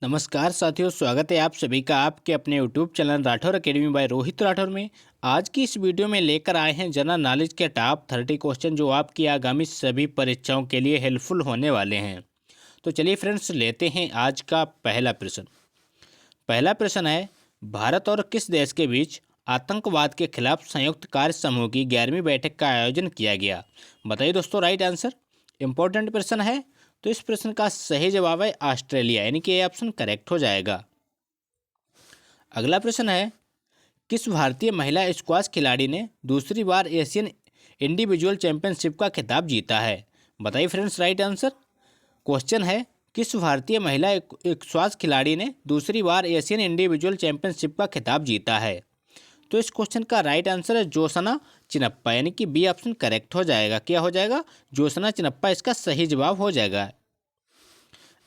नमस्कार साथियों, स्वागत है आप सभी का आपके अपने YouTube channel Rathore academy by Rohit Rathore में। आज की इस वीडियो में लेकर आए हैं जनरल नॉलेज के टॉप 30 क्वेश्चन जो आपकी आगामी सभी परीक्षाओं के लिए हेल्पफुल होने वाले हैं। तो चलिए फ्रेंड्स, लेते हैं आज का पहला प्रश्न। पहला प्रश्न है, भारत और किस देश के बीच आतंकवाद के खिलाफ संयुक्त कार्य समूह की 11वीं बैठक का आयोजन किया गया? बताइए दोस्तों राइट आंसर। इंपॉर्टेंट प्रश्न है। तो इस प्रश्न का सही जवाब है ऑस्ट्रेलिया, यानी कि ये ऑप्शन करेक्ट हो जाएगा। अगला प्रश्न है, किस भारतीय महिला स्क्वैश खिलाड़ी ने दूसरी बार एशियन इंडिविजुअल चैंपियनशिप का खिताब जीता है? बताइए फ्रेंड्स राइट आंसर। क्वेश्चन है, किस भारतीय महिला स्क्वैश खिलाड़ी ने दूसरी बार एशियन इंडिविजुअल चैंपियनशिप का खिताब जीता है? तो इस क्वेश्चन का राइट आंसर है ज्योत्सना चिनप्पा, यानी कि बी ऑप्शन करेक्ट हो जाएगा। क्या हो जाएगा? ज्योत्सना चिनप्पा इसका सही जवाब हो जाएगा।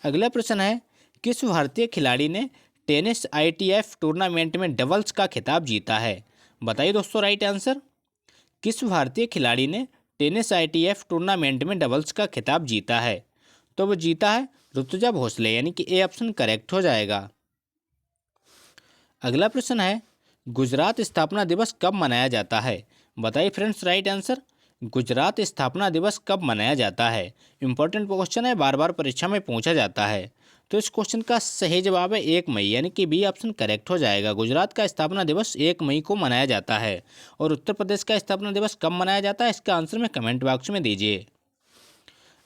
अगला प्रश्न है, किस भारतीय खिलाड़ी ने टेनिस आईटीएफ टूर्नामेंट में डबल्स का खिताब जीता है? बताइए दोस्तों राइट आंसर। किस भारतीय खिलाड़ी ने टेनिस आईटीएफ टूर्नामेंट में डबल्स का खिताब जीता है? तो वो जीता है ऋतुजा भोसले, यानी कि ए ऑप्शन करेक्ट हो जाएगा। अगला प्रश्न है, गुजरात स्थापना दिवस कब मनाया जाता है? बताइए फ्रेंड्स राइट आंसर। गुजरात स्थापना दिवस कब मनाया जाता है? इंपॉर्टेंट क्वेश्चन है, बार बार परीक्षा में पूछा जाता है। तो इस क्वेश्चन का सही जवाब है 1 मई, यानी कि बी ऑप्शन करेक्ट हो जाएगा। गुजरात का स्थापना दिवस 1 मई को मनाया जाता है। और उत्तर प्रदेश का स्थापना दिवस कब मनाया जाता है, इसका आंसर में कमेंट बॉक्स में दीजिए।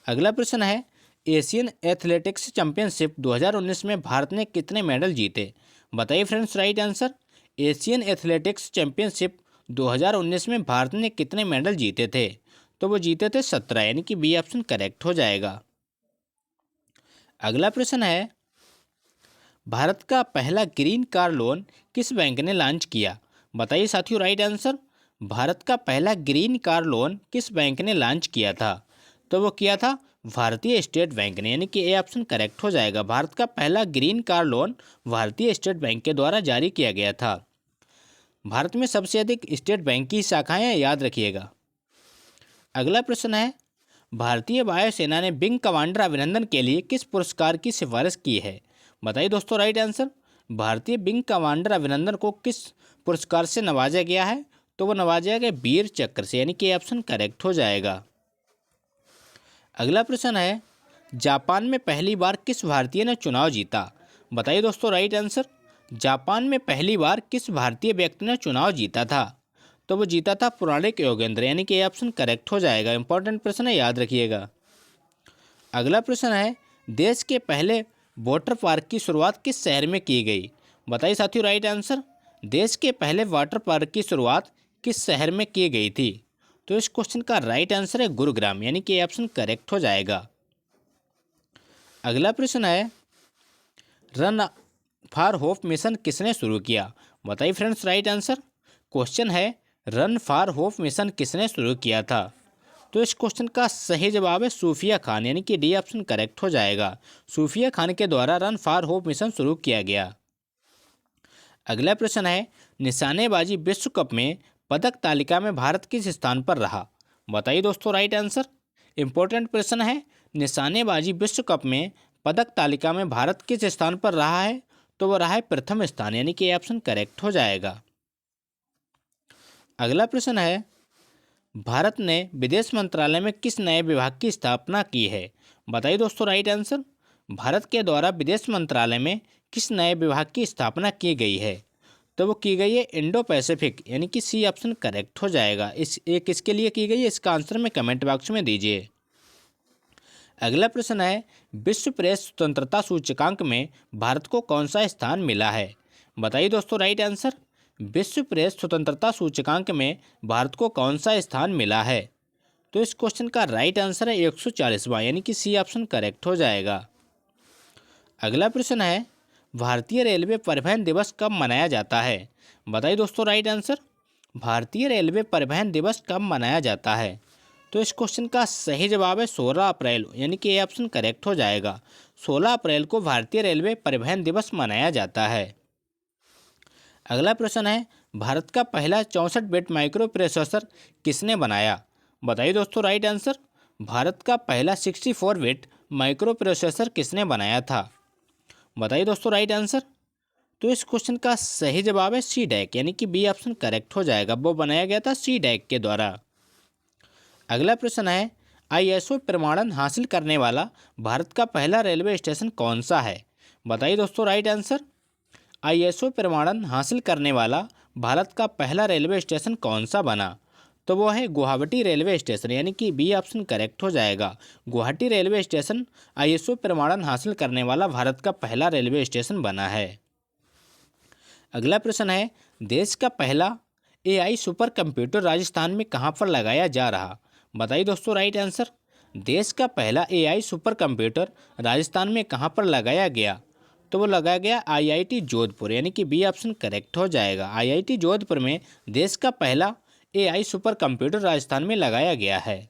अगला प्रश्न है, एशियन एथलेटिक्स चैंपियनशिप 2019 में भारत ने कितने मेडल जीते? बताइए friends right answer. Asian athletics championship 2019 में भारत ने कितने मेडल जीते थे? तो वो जीते थे 17, यानी कि बी ऑप्शन करेक्ट हो जाएगा। अगला प्रश्न है, भारत का पहला ग्रीन कार लोन किस बैंक ने लॉन्च किया? बताइए साथियों राइट आंसर। भारत का पहला ग्रीन कार लोन किस बैंक ने लॉन्च किया था? तो वो किया था भारतीय स्टेट बैंक ने, यानी कि ए ऑप्शन करेक्ट हो जाएगा। भारत का पहला ग्रीन कार लोन भारतीय स्टेट बैंक के द्वारा जारी किया गया था। भारत में सबसे अधिक स्टेट बैंक की शाखाएं हैं, याद रखिएगा। अगला प्रश्न है, भारतीय वायुसेना ने विंग कमांडर अभिनंदन के लिए किस पुरस्कार की सिफारिश की है? बताइए दोस्तों राइट आंसर। भारतीय विंग कमांडर अभिनंदन को किस पुरस्कार से नवाजा गया है? तो वो नवाजा गया वीर चक्र से, यानी कि ऑप्शन करेक्ट हो जाएगा। अगला प्रश्न है, जापान में पहली बार किस भारतीय ने चुनाव जीता? बताइए दोस्तों राइट आंसर। जापान में पहली बार किस भारतीय व्यक्ति ने चुनाव जीता था? तो वो जीता था पुराणिक योगेंद्र, यानी कि ये ऑप्शन करेक्ट हो जाएगा। इंपॉर्टेंट प्रश्न है, याद रखिएगा। अगला प्रश्न है, देश के पहले वाटर पार्क की शुरुआत किस शहर में की गई? बताइए साथियों राइट आंसर। देश के पहले वाटर पार्क की शुरुआत किस शहर में की गई थी? तो इस क्वेश्चन का राइट आंसर है गुरुग्राम, यानी कि ये ऑप्शन करेक्ट हो जाएगा। अगला प्रश्न है, रन फॉर होप मिशन किसने शुरू किया? बताइए फ्रेंड्स राइट आंसर। क्वेश्चन है, रन फॉर होप मिशन किसने शुरू किया था? तो इस क्वेश्चन का सही जवाब है सूफिया खान, यानी कि डी ऑप्शन करेक्ट हो जाएगा। सूफिया खान के द्वारा रन फॉर होप मिशन शुरू किया गया। अगला प्रश्न है, निशानेबाजी विश्व कप में पदक तालिका में भारत किस स्थान पर रहा? बताइए दोस्तों राइट आंसर। इंपॉर्टेंट प्रश्न है, निशानेबाजी विश्व कप में पदक तालिका में भारत किस स्थान पर रहा है? तो वो रहा है प्रथम स्थान, यानी कि ऑप्शन करेक्ट हो जाएगा। अगला प्रश्न है, भारत ने विदेश मंत्रालय में किस नए विभाग की स्थापना की है? बताइए दोस्तों राइट आंसर। भारत के द्वारा विदेश मंत्रालय में किस नए विभाग की स्थापना की गई है? तो वो की गई है इंडो पैसिफिक, यानी कि सी ऑप्शन करेक्ट हो जाएगा। किसके लिए की गई है, इसका आंसर में कमेंट बॉक्स में दीजिए। अगला प्रश्न है, विश्व प्रेस स्वतंत्रता सूचकांक में भारत को कौन सा स्थान मिला है? बताइए दोस्तों राइट आंसर। विश्व प्रेस स्वतंत्रता सूचकांक में भारत को कौन सा स्थान मिला है? तो इस क्वेश्चन का राइट आंसर है 140वां, यानी कि सी ऑप्शन करेक्ट हो जाएगा। अगला प्रश्न है, भारतीय रेलवे परिवहन दिवस कब मनाया जाता है? बताइए दोस्तों राइट आंसर। भारतीय रेलवे परिवहन दिवस कब मनाया जाता है? तो इस क्वेश्चन का सही जवाब है 16 अप्रैल, यानी कि ये ऑप्शन करेक्ट हो जाएगा। 16 अप्रैल को भारतीय रेलवे परिवहन दिवस मनाया जाता है। अगला प्रश्न है, भारत का पहला 64 बिट माइक्रो प्रोसेसर किसने बनाया? बताइए दोस्तों राइट आंसर। भारत का पहला 64 बिट माइक्रो प्रोसेसर किसने बनाया था? बताइए दोस्तों राइट आंसर। तो इस क्वेश्चन का सही जवाब है सी डैक, यानी कि बी ऑप्शन करेक्ट हो जाएगा। वो बनाया गया था सी डैक के द्वारा। अगला प्रश्न है, आईएसओ प्रमाणन हासिल करने वाला भारत का पहला रेलवे स्टेशन कौन सा है? बताइए दोस्तों राइट आंसर। आईएसओ प्रमाणन हासिल करने वाला भारत का पहला रेलवे स्टेशन कौन सा बना? तो वो है गुवाहाटी रेलवे स्टेशन, यानी कि बी ऑप्शन करेक्ट हो जाएगा। गुवाहाटी रेलवे स्टेशन आईएसओ प्रमाणन हासिल करने वाला भारत का पहला रेलवे स्टेशन बना है। अगला प्रश्न है, देश का पहला एआई सुपर कंप्यूटर राजस्थान में कहाँ पर लगाया जा रहा? बताइए दोस्तों राइट आंसर। देश का पहला एआई सुपर कंप्यूटर राजस्थान में कहाँ पर लगाया गया? तो वो लगाया गया आईआईटी जोधपुर, यानी कि बी ऑप्शन करेक्ट हो जाएगा। आईआईटी जोधपुर में देश का पहला एआई सुपर कंप्यूटर राजस्थान में लगाया गया है।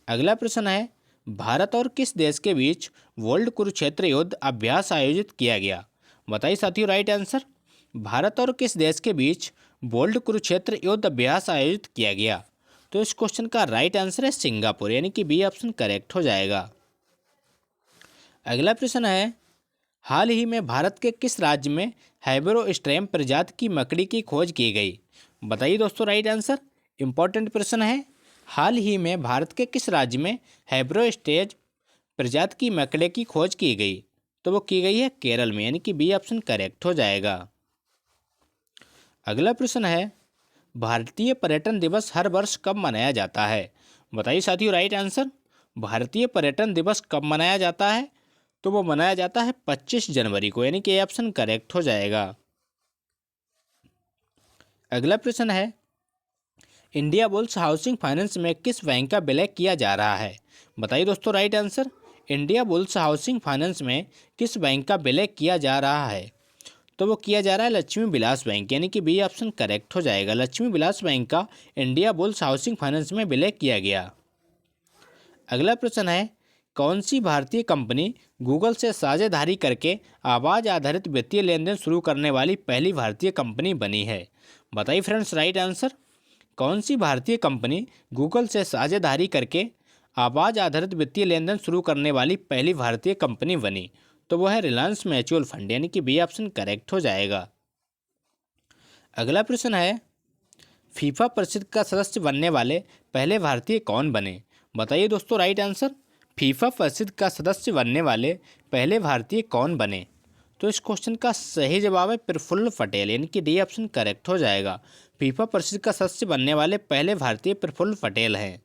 अगला प्रश्न है, भारत और किस देश के बीच वर्ल्ड कुरुक्षेत्र युद्ध अभ्यास आयोजित किया गया? बताइए साथियों राइट आंसर। भारत और किस देश के बीच वर्ल्ड कुरुक्षेत्र युद्ध अभ्यास आयोजित किया गया? तो इस क्वेश्चन का राइट आंसर है सिंगापुर, यानी कि बी ऑप्शन करेक्ट हो जाएगा। अगला प्रश्न है, हाल ही में भारत के किस राज्य में हैबरोस्ट्रैम प्रजाति की मकड़ी की खोज की गई? बताइए दोस्तों राइट आंसर। इंपॉर्टेंट प्रश्न है, हाल ही में भारत के किस राज्य में हैबरोस्ट्रैम प्रजाति की मकड़ी की खोज की गई? तो वो की गई है केरल में, यानी कि बी ऑप्शन करेक्ट हो जाएगा। अगला प्रश्न है, भारतीय पर्यटन दिवस हर वर्ष कब मनाया जाता है? बताइए साथियों राइट आंसर। भारतीय पर्यटन दिवस कब मनाया जाता है? तो वो मनाया जाता है 25 जनवरी को, यानी कि ऑप्शन करेक्ट हो जाएगा। अगला प्रश्न है, इंडिया बुल्स हाउसिंग फाइनेंस में किस बैंक का विलय किया जा रहा है? बताइए दोस्तों right answer. India bulls housing finance में किस बैंक का विलय किया जा रहा है? तो वो किया जा रहा है लक्ष्मी विलास बैंक, यानी कि बी ऑप्शन करेक्ट हो जाएगा। लक्ष्मी विलास बैंक का इंडिया बुल्स हाउसिंग फाइनेंस में विलय किया गया। अगला प्रश्न है, कौन सी भारतीय कंपनी गूगल से साझेदारी करके आवाज़ आधारित वित्तीय लेन देन शुरू करने वाली पहली भारतीय कंपनी बनी है? बताइए फ्रेंड्स राइट आंसर। कौन सी भारतीय कंपनी गूगल से साझेदारी करके आवाज़ आधारित वित्तीय लेन देन शुरू करने वाली पहली भारतीय कंपनी बनी? तो वो है रिलायंस म्यूचुअल फंड, यानी कि बी ऑप्शन करेक्ट हो जाएगा। अगला प्रश्न है, फीफा परिषद का सदस्य बनने वाले पहले भारतीय कौन बने? बताइए दोस्तों राइट आंसर। फीफा परिषद का सदस्य बनने वाले पहले भारतीय कौन बने? तो इस क्वेश्चन का सही जवाब है प्रफुल्ल पटेल, यानी कि डी ऑप्शन करेक्ट हो जाएगा। फीफा परिषद का सदस्य बनने वाले पहले भारतीय प्रफुल्ल पटेल हैं।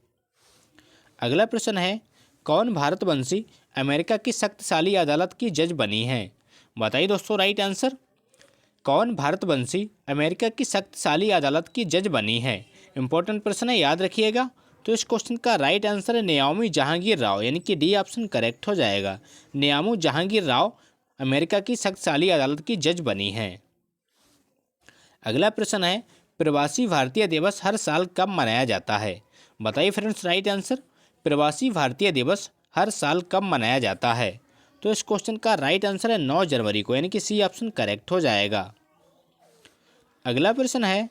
अगला प्रश्न है, कौन भारतवंशी अमेरिका की शक्तिशाली अदालत की जज बनी है? बताइए दोस्तों राइट आंसर। कौन भारतवंशी अमेरिका की शक्तिशाली अदालत की जज बनी है? इंपॉर्टेंट प्रश्न है, याद रखिएगा। तो इस क्वेश्चन का राइट आंसर है नियामी जहांगीर राव, यानी कि डी ऑप्शन करेक्ट हो जाएगा। नियामी जहांगीर राव अमेरिका की शक्तिशाली अदालत की जज बनी है। अगला प्रश्न है, प्रवासी भारतीय दिवस हर साल कब मनाया जाता है? बताइए फ्रेंड्स राइट आंसर। प्रवासी भारतीय दिवस हर साल कब मनाया जाता है? तो इस क्वेश्चन का राइट आंसर है 9 जनवरी को, यानी कि सी ऑप्शन करेक्ट हो जाएगा। अगला प्रश्न है,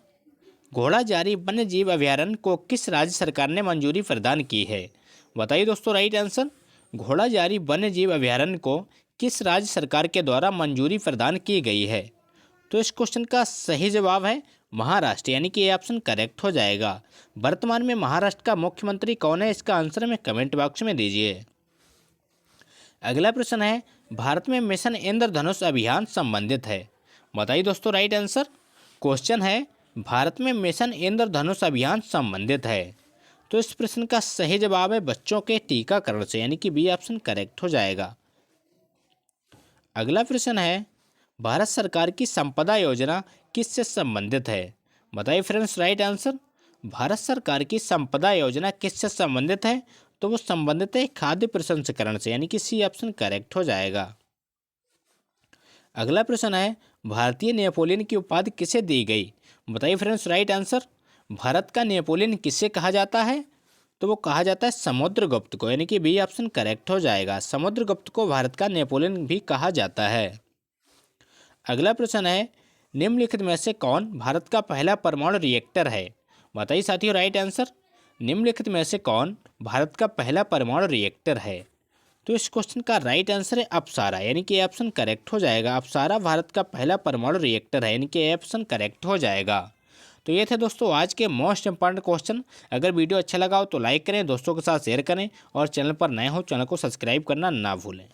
घोड़ाजारी वन्यजीव अभयारण्य को किस राज्य सरकार ने मंजूरी प्रदान की है? बताइए दोस्तों राइट आंसर। घोड़ाजारी वन्यजीव अभयारण्य को किस राज्य सरकार के द्वारा मंजूरी प्रदान की गई है? तो इस क्वेश्चन का सही जवाब है महाराष्ट्र, यानी कि ये ऑप्शन करेक्ट हो जाएगा। वर्तमान में महाराष्ट्र का मुख्यमंत्री कौन है? इसका आंसर में कमेंट बॉक्स में दीजिए। अगला प्रश्न है, भारत में मिशन इंद्रधनुष अभियान संबंधित है? बताइए दोस्तों राइट आंसर। क्वेश्चन है, भारत में मिशन इंद्रधनुष अभियान संबंधित है। तो इस प्रश्न का सही जवाब है बच्चों के टीकाकरण से, यानी कि बी ऑप्शन करेक्ट हो जाएगा। अगला प्रश्न है, भारत सरकार की संपदा योजना किससे संबंधित है? बताइए फ्रेंड्स राइट आंसर। भारत सरकार की संपदा योजना किससे संबंधित है? तो वो संबंधित है खाद्य प्रसंस्करण से, यानी कि सी ऑप्शन करेक्ट हो जाएगा। अगला प्रश्न है, भारतीय नेपोलियन की उपाधि किसे दी गई? बताइए फ्रेंड्स राइट आंसर। भारत का नेपोलियन किसे कहा जाता है? तो वो कहा जाता है समुद्रगुप्त को, यानी कि बी ऑप्शन करेक्ट हो जाएगा। समुद्रगुप्त को भारत का नेपोलियन भी कहा जाता है। अगला प्रश्न है, निम्नलिखित में से कौन भारत का पहला परमाणु रिएक्टर है? बताइए साथियों राइट आंसर। निम्नलिखित में से कौन भारत का पहला परमाणु रिएक्टर है? तो इस क्वेश्चन का राइट आंसर है अप्सारा, यानी कि ऑप्शन करेक्ट हो जाएगा। अप्सारा भारत का पहला परमाणु रिएक्टर है, यानी कि ऑप्शन करेक्ट हो जाएगा। तो ये थे दोस्तों आज के मोस्ट इंपॉर्टेंट क्वेश्चन। अगर वीडियो अच्छा लगा हो तो लाइक करें, दोस्तों के साथ शेयर करें और चैनल पर नए हो चैनल को सब्सक्राइब करना ना भूलें।